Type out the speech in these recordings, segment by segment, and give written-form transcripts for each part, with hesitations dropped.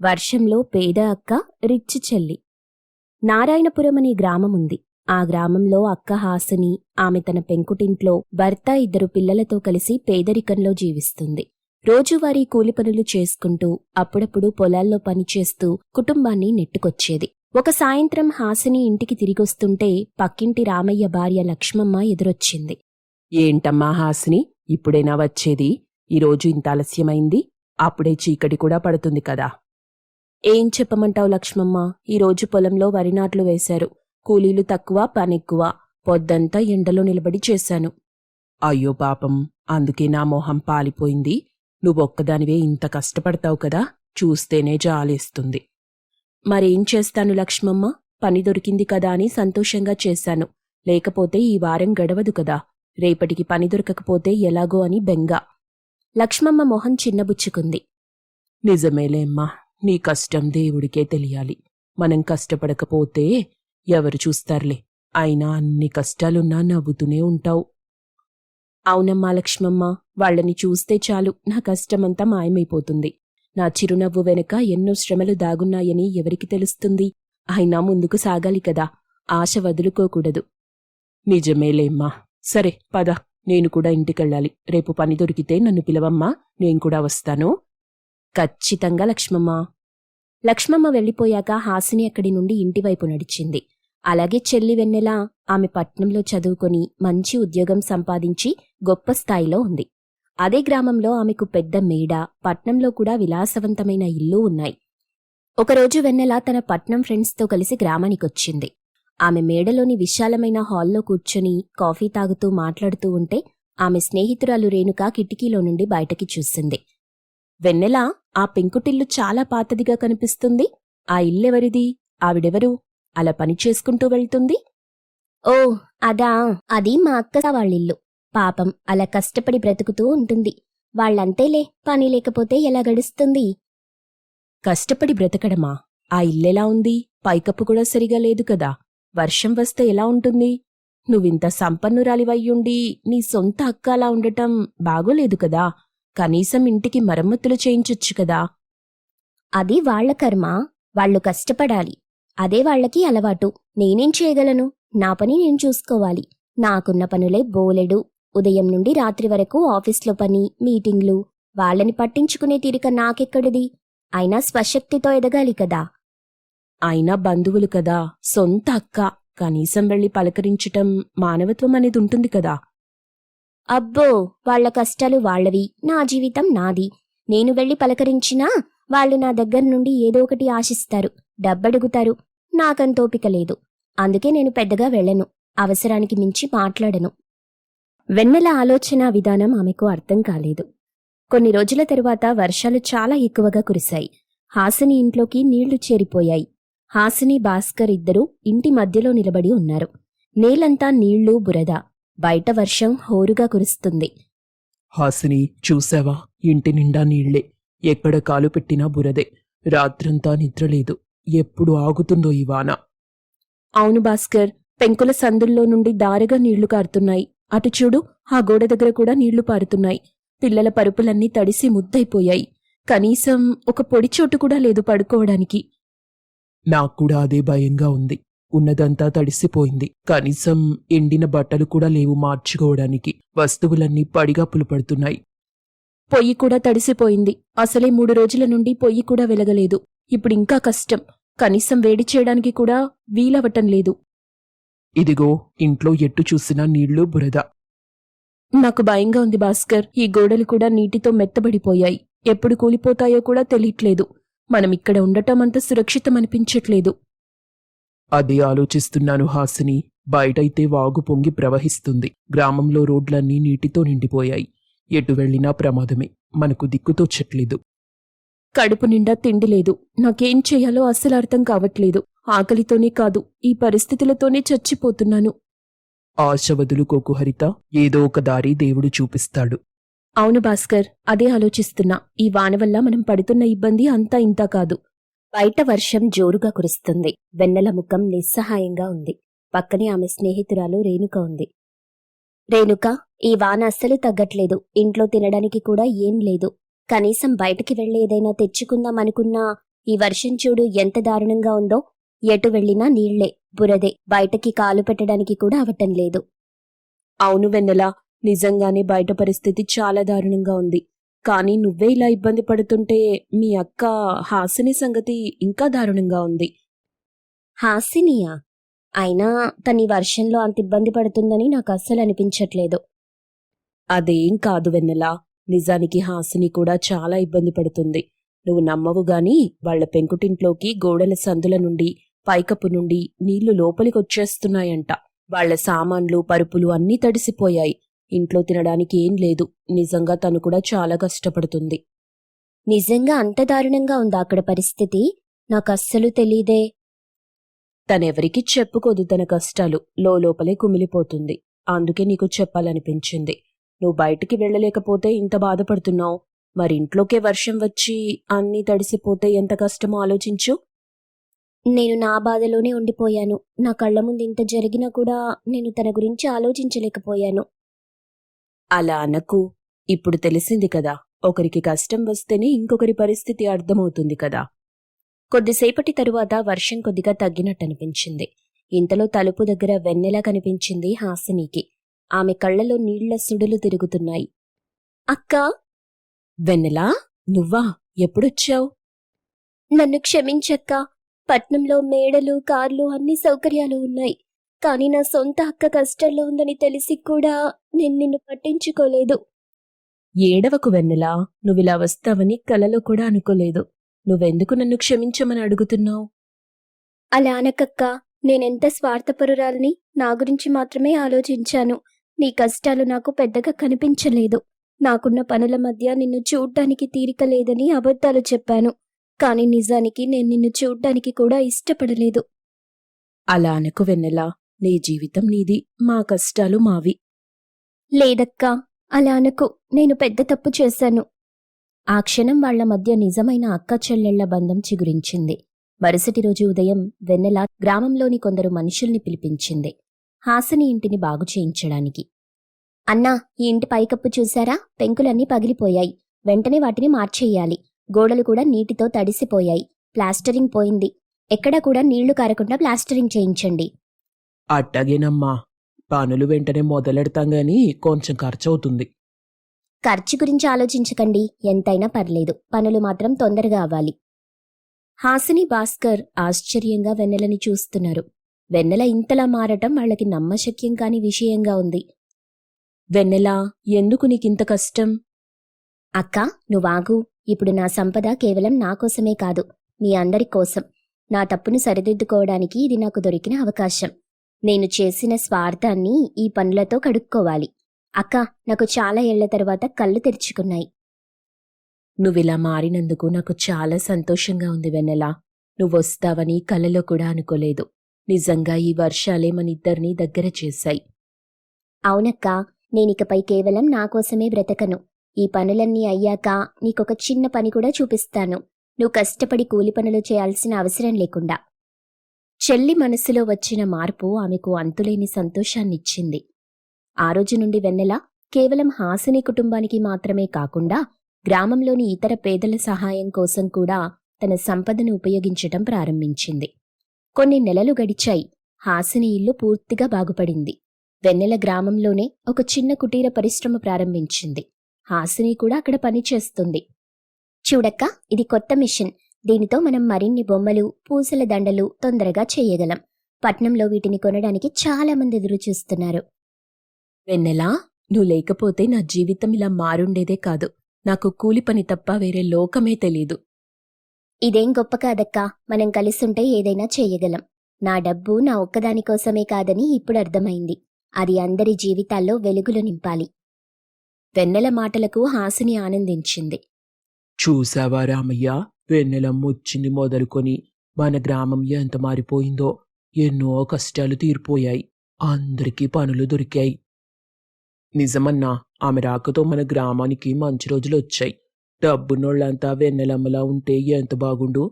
వర్షంలో పేద అక్క రిచ్చి చెల్లి. నారాయణపురం అనే గ్రామముంది. ఆ గ్రామంలో అక్క హాసిని ఆమె తన పెంకుటింట్లో భర్త 2 పిల్లలతో కలిసి పేదరికంలో జీవిస్తుంది. రోజువారీ కూలి పనులు చేసుకుంటూ అప్పుడప్పుడు పొలాల్లో పనిచేస్తూ కుటుంబాన్ని నెట్టుకొచ్చేది. ఒక సాయంత్రం హాసిని ఇంటికి తిరిగొస్తుంటే పక్కింటి రామయ్య భార్య లక్ష్మమ్మ ఎదురొచ్చింది. ఏంటమ్మా హాసిని, ఇప్పుడేనా వచ్చేది? ఈరోజు ఇంత ఆలస్యమైంది. అప్పుడే చీకటి కూడా పడుతుంది కదా. ఏం చెప్పమంటావు లక్ష్మమ్మ, ఈరోజు పొలంలో వరి నాట్లు వేశారు. కూలీలు తక్కువ, పనెక్కువ. పొద్దంతా ఎండలో నిలబడి చేశాను. అయ్యో పాపం, అందుకే నా మొహం పాలిపోయింది. నువ్వొక్కదానివే ఇంత కష్టపడతావు కదా, చూస్తేనే జాలేస్తుంది. మరేం చేస్తాను లక్ష్మమ్మ, పని దొరికింది కదా అని సంతోషంగా చేశాను. లేకపోతే ఈ వారం గడవదు కదా. రేపటికి పని దొరకకపోతే ఎలాగో అని బెంగ. లక్ష్మమ్మ మొహం చిన్నబుచ్చుకుంది. నిజమేలేమ్మా, నీ కష్టం దేవుడికే తెలియాలి. మనం కష్టపడకపోతే ఎవరు చూస్తారులే. అయినా అన్ని కష్టాలున్నా నవ్వుతూనే ఉంటావు. అవునమ్మా లక్ష్మమ్మ, వాళ్ళని చూస్తే చాలు నా కష్టమంతా మాయమైపోతుంది. నా చిరునవ్వు వెనుక ఎన్నో శ్రమలు దాగున్నాయని ఎవరికి తెలుస్తుంది? అయినా ముందుకు సాగాలి కదా, ఆశ వదులుకోకూడదు. నిజమేలేమ్మా. సరే పద, నేను కూడా ఇంటికెళ్ళాలి. రేపు పని దొరికితే నన్ను పిలవమ్మా, నేను కూడా వస్తాను. ఖచ్చితంగా లక్ష్మమ్మ. లక్ష్మమ్మ వెళ్ళిపోయాక హాసిని అక్కడి నుండి ఇంటివైపు నడిచింది. అలాగే చెల్లి వెన్నెల ఆమె పట్నంలో చదువుకొని మంచి ఉద్యోగం సంపాదించి గొప్ప స్థాయిలో ఉంది. అదే గ్రామంలో ఆమెకు పెద్ద మేడ, పట్నంలో కూడా విలాసవంతమైన ఇల్లు ఉన్నాయి. ఒకరోజు వెన్నెల తన పట్నం ఫ్రెండ్స్తో కలిసి గ్రామానికొచ్చింది. ఆమె మేడలోని విశాలమైన హాల్లో కూర్చొని కాఫీ తాగుతూ మాట్లాడుతూ ఉంటే ఆమె స్నేహితురాలు రేణుక కిటికీలో నుండి బయటకి చూసింది. వెన్నెల, ఆ పెంకుటిల్లు చాలా పాతదిగా కనిపిస్తుంది. ఆ ఇల్లెవరిది? ఆవిడెవరు అలా పని చేసుకుంటూ వెళ్తుంది? ఓ అదా, అది మా అక్క వాళ్ళిల్లు. పాపం అలా కష్టపడి బ్రతుకుతూ ఉంటుంది. వాళ్ళంతేలే, పని లేకపోతే ఎలా గడుస్తుంది? కష్టపడి బ్రతకడమా? ఆ ఇల్లెలా ఉంది? పైకప్పు కూడా సరిగా లేదు కదా. వర్షం వస్తే ఎలా ఉంటుంది? నువ్వింత సంపన్నురాలివయ్యుండి నీ సొంత అక్క అలా ఉండటం బాగోలేదు కదా. కనీసం ఇంటికి మరమ్మతులు చేయించొచ్చు కదా. అది వాళ్ల కర్మ, వాళ్లు కష్టపడాలి. అదే వాళ్లకి అలవాటు. నేనేం చేయగలను? నా పని నేను చూసుకోవాలి. నాకున్న పనులే బోలెడు. ఉదయం నుండి రాత్రి వరకు ఆఫీస్లో పని, మీటింగ్లు. వాళ్ళని పట్టించుకునే తీరిక నాకెక్కడిది? అయినా స్వశక్తితో ఎదగాలి కదా. అయినా బంధువులు కదా, సొంత అక్క. కనీసం వెళ్లి పలకరించటం మానవత్వం అనేది ఉంటుంది కదా. అబ్బో, వాళ్ల కష్టాలు వాళ్లవి, నా జీవితం నాది. నేను వెళ్లి పలకరించినా వాళ్ళు నా దగ్గర నుండి ఏదో ఒకటి ఆశిస్తారు, డబ్బడుగుతారు. నాకంతోపిక లేదు. అందుకే నేను పెద్దగా వెళ్ళను. అవసరానికి మించి మాట్లాడను. వెన్నెల ఆలోచన విధానం ఆమెకు అర్థం కాలేదు. కొన్ని రోజుల తరువాత వర్షాలు చాలా ఎక్కువగా కురిశాయి. హాసిని ఇంట్లోకి నీళ్లు చేరిపోయాయి. హాసిని, భాస్కర్ ఇద్దరూ ఇంటి మధ్యలో నిలబడి ఉన్నారు. నేలంతా నీళ్లు, బురద. బయట వర్షం హోరుగా కురుస్తుంది. హాసిని, చూసావా? ఇంటి నిండా నీళ్లే. ఎక్కడ కాలు పెట్టినా బురదే. రాత్రంతా నిద్రలేదు. ఎప్పుడు ఆగుతుందో ఈ వాన. అవును భాస్కర్, పెంకుల సందుల్లో నుండి దారిగా నీళ్లు కారుతున్నాయి. అటు చూడు, ఆ గోడ దగ్గర కూడా నీళ్లు పారుతున్నాయి. పిల్లల పరుపులన్నీ తడిసి ముద్దయిపోయాయి. కనీసం ఒక పొడి చోటు కూడా లేదు పడుకోవడానికి. నాక్కూడా అదే భయంగా ఉంది. ఉన్నదంతా తడిసిపోయింది. కనీసం ఎండిన బట్టలు కూడా లేవు మార్చుకోవడానికి. వస్తువులన్నీ పడిగా పులుపడుతున్నాయి. పొయ్యి కూడా తడిసిపోయింది. అసలే 3 రోజుల నుండి పొయ్యి కూడా వెలగలేదు. ఇప్పుడింకా కష్టం. కనీసం వేడి చేయడానికి కూడా వీలవటం లేదు. ఇదిగో, ఇంట్లో ఎట్టు చూసినా నీళ్లు, బురద. నాకు భయంగా ఉంది భాస్కర్. ఈ గోడలు కూడా నీటితో మెత్తబడిపోయాయి. ఎప్పుడు కూలిపోతాయో కూడా తెలియట్లేదు. మనమిక్కడ ఉండటం అంత సురక్షితమనిపించట్లేదు. అదే ఆలోచిస్తున్నాను హాసిని. బయటైతే వాగు పొంగి ప్రవహిస్తుంది. గ్రామంలో రోడ్లన్నీ నీటితో నిండిపోయాయి. ఎటు వెళ్లినా ప్రమాదమే. మనకు దిక్కుతోచట్లేదు. కడుపు నిండా తిండి లేదు. నాకేం చేయాలో అస్సలు అర్థం కావట్లేదు. ఆకలితోనే కాదు, ఈ పరిస్థితులతోనే చచ్చిపోతున్నాను. ఆశ వదులుకోకు హరిత. ఏదో ఒక దారి దేవుడు చూపిస్తాడు. అవును భాస్కర్, అదే ఆలోచిస్తున్నా. ఈ వాన వల్ల మనం పడుతున్న ఇబ్బంది అంతా ఇంతా కాదు. బయట వర్షం జోరుగా కురుస్తుంది. వెన్నెల ముఖం నిస్సహాయంగా ఉంది. పక్కనే ఆమె స్నేహితురాలు రేణుక ఉంది. రేణుక, ఈ వాన అస్సలు తగ్గట్లేదు. ఇంట్లో తినడానికి కూడా ఏం లేదు. కనీసం బయటికి వెళ్ళి ఏదైనా తెచ్చుకుందామనుకున్నా ఈ వర్షం చూడు ఎంత దారుణంగా ఉందో. ఎటు వెళ్ళినా నీళ్లే, బురదే, బయటకి కాలు పెట్టడానికి కూడా అవటం లేదు. అవును వెన్నెల, నిజంగానే బయట పరిస్థితి చాలా దారుణంగా ఉంది. కానీ నువ్వే ఇలా ఇబ్బంది పడుతుంటే మీ అక్క హాసిని సంగతి ఇంకా దారుణంగా ఉంది. హాసినియా? అయినా తని వర్షంలో అంత ఇబ్బంది పడుతుందని నాకు అస్సలు అనిపించట్లేదు. అదేం కాదు వెన్నెల, నిజానికి హాసిని కూడా చాలా ఇబ్బంది పడుతుంది. నువ్వు నమ్మవు గాని వాళ్ల పెంకుటింట్లోకి గోడల సందుల నుండి, పైకప్పు నుండి నీళ్లు లోపలికొచ్చేస్తున్నాయంట. వాళ్ల సామాన్లు, పరుపులు అన్నీ తడిసిపోయాయి. ఇంట్లో తినడానికి ఏం లేదు. నిజంగా తను కూడా చాలా కష్టపడుతుంది. నిజంగా అంత దారుణంగా ఉందా అక్కడ పరిస్థితి? నాకు అస్సలు తెలీదే. తనెవరికీ చెప్పుకోదు తన కష్టాలు, లోపలే కుమిలిపోతుంది. అందుకే నీకు చెప్పాలనిపించింది. నువ్వు బయటికి వెళ్ళలేకపోతే ఇంత బాధపడుతున్నావు, మరింట్లోకే వర్షం వచ్చి అన్నీ తడిసిపోతే ఎంత కష్టమో ఆలోచించు. నేను నా బాధలోనే ఉండిపోయాను. నా కళ్ల ముందు ఇంత జరిగినా కూడా నేను తన గురించి ఆలోచించలేకపోయాను. అలా అనకు. ఇప్పుడు తెలిసింది కదా, ఒకరికి కష్టం వస్తేనే ఇంకొకరి పరిస్థితి అర్థమవుతుంది కదా. కొద్దిసేపటి తరువాత వర్షం కొద్దిగా తగ్గినట్టనిపించింది. ఇంతలో తలుపు దగ్గర వెన్నెల కనిపించింది హాసినికి. ఆమె కళ్లలో నీళ్ల సుడులు తిరుగుతున్నాయి. అక్కా! వెన్నెలా, నువ్వా? ఎప్పుడొచ్చావు? నన్ను క్షమించక్కా. పట్నంలో మేడలు, కార్లు, అన్ని సౌకర్యాలు ఉన్నాయి. కాని నా సొంత అక్క కష్టంలో ఉందని తెలిసి కూడా నేను నిన్ను పట్టించుకోలేదు. ఏడవకు వెన్నెలా, నువ్విలా వస్తావని కలలో కూడా అనుకోలేదు. నువ్వెందుకు నన్ను క్షమించమని అడుగుతున్నావు? అలా అనకక్కా. నేనెంత స్వార్థపరురాల్ని, నా గురించి మాత్రమే ఆలోచించాను. నీ కష్టాలు నాకు పెద్దగా కనిపించలేదు. నాకున్న పనుల మధ్య నిన్ను చూడ్డానికి తీరిక లేదని అబద్ధాలు చెప్పాను. కాని నిజానికి నేను నిన్ను చూడ్డానికి కూడా ఇష్టపడలేదు. అలా అనకు వెన్నెలా, నీ జీవితం నీది, మా కష్టాలు మావి. లేదక్కా, అలా అనకు. నేను పెద్ద తప్పు చేశాను. ఆ క్షణం వాళ్ల మధ్య నిజమైన అక్క చెల్లెళ్ల బంధం చిగురించింది. మరుసటి రోజు ఉదయం వెన్నెల గ్రామంలోని కొందరు మనుషుల్ని పిలిపించింది, హాసిని ఇంటిని బాగు చేయించడానికి. అన్నా, ఈ ఇంటి పైకప్పు చూశారా? పెంకులన్నీ పగిలిపోయాయి. వెంటనే వాటిని మార్చేయాలి. గోడలు కూడా నీటితో తడిసిపోయాయి. ప్లాస్టరింగ్ పోయింది. ఎక్కడా కూడా నీళ్లు కారకుండా ప్లాస్టరింగ్ చేయించండి. అట్టగేనమ్మా, పనులు వెంటనే మొదలెడతాం గాని కొంచెం ఖర్చవుతుంది. ఖర్చు గురించి ఆలోచించకండి, ఎంతైనా పర్లేదు. పనులు మాత్రం తొందరగా అవ్వాలి. హాసిని, భాస్కర్ ఆశ్చర్యంగా వెన్నెలని చూస్తున్నారు. వెన్నెల ఇంతలా మారటం వాళ్లకి నమ్మశక్యం కాని విషయంగా ఉంది. వెన్నెలా, ఎందుకు నీకింత కష్టం? అక్కా, నువ్వాగు. ఇప్పుడు నా సంపద కేవలం నా కోసమే కాదు, మీ అందరి కోసం. నా తప్పును సరిదిద్దుకోవడానికి ఇది నాకు దొరికిన అవకాశం. నేను చేసిన స్వార్థాన్ని ఈ పనులతో కడుక్కోవాలి. అక్కా, నాకు చాలా ఏళ్ల తర్వాత కళ్ళు తెరుచుకున్నాయి. నువ్విలా మారినందుకు నాకు చాలా సంతోషంగా ఉంది వెన్నెలా. నువ్వొస్తావని కలలో కూడా అనుకోలేదు. నిజంగా ఈ వర్షాలే మనిద్దరినీ దగ్గర చేశాయి. అవునక్కా, నేనికపై కేవలం నా కోసమే బ్రతకను. ఈ పనులన్నీ అయ్యాక నీకొక చిన్న పని కూడా చూపిస్తాను. నువ్వు కష్టపడి కూలి పనులు చేయాల్సిన అవసరం లేకుండా. చెల్లి మనసులో వచ్చిన మార్పు ఆమెకు అంతులేని సంతోషాన్నిచ్చింది. ఆ రోజు నుండి వెన్నెల కేవలం హాసిని కుటుంబానికి మాత్రమే కాకుండా గ్రామంలోని ఇతర పేదల సహాయం కోసం కూడా తన సంపదను ఉపయోగించటం ప్రారంభించింది. కొన్ని నెలలు గడిచాయి. హాసిని ఇల్లు పూర్తిగా బాగుపడింది. వెన్నెల గ్రామంలోనే ఒక చిన్న కుటీర పరిశ్రమ ప్రారంభించింది. హాసిని కూడా అక్కడ పనిచేస్తుంది. చూడక్క, ఇది కొత్త మిషన్. దీనితో మనం మరిన్ని బొమ్మలు, పూసల దండలు తొందరగా చేయగలం. పట్నంలో వీటిని కొనడానికి చాలా మంది ఎదురు చూస్తున్నారు. వెన్నెలా, నువ్వు లేకపోతే నా జీవితం ఇలా మారుండేదే కాదు. నాకు కూలి పని తప్ప వేరే లోకమే తెలీదు. ఇదేం గొప్ప కాదక్కా. మనం కలిసుంటే ఏదైనా చేయగలం. నా డబ్బు నా ఒక్కదాని కోసమే కాదని ఇప్పుడు అర్థమైంది. అది అందరి జీవితాల్లో వెలుగులు నింపాలి. వెన్నెల మాటలకు హాసిని ఆనందించింది. చూసావా రామయ్య, వెన్నెలమ్మ వచ్చింది మొదలుకొని మన గ్రామం ఎంత మారిపోయిందో. ఎన్నో కష్టాలు తీరిపోయాయి. అందరికీ పనులు దొరికాయి. నిజమన్నా, ఆమె రాకతో మన గ్రామానికి మంచి రోజులు వచ్చాయి. డబ్బున్నోళ్లంతా వెన్నెలమ్మలా ఉంటే ఎంత బాగుండు.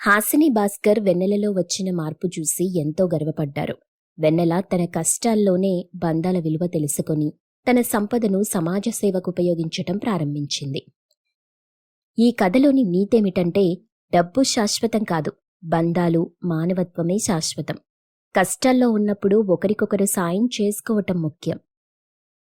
హాసిని, భాస్కర్ వెన్నెలలో వచ్చిన మార్పు చూసి ఎంతో గర్వపడ్డారు. వెన్నెల తన కష్టాల్లోనే బంధాల విలువ తెలుసుకొని తన సంపదను సమాజ సేవకు ఉపయోగించటం ప్రారంభించింది. ఈ కథలోని నీతేమిటంటే, డబ్బు శాశ్వతం కాదు, బంధాలు, మానవత్వమే శాశ్వతం. కష్టాల్లో ఉన్నప్పుడు ఒకరికొకరు సాయం చేసుకోవటం ముఖ్యం.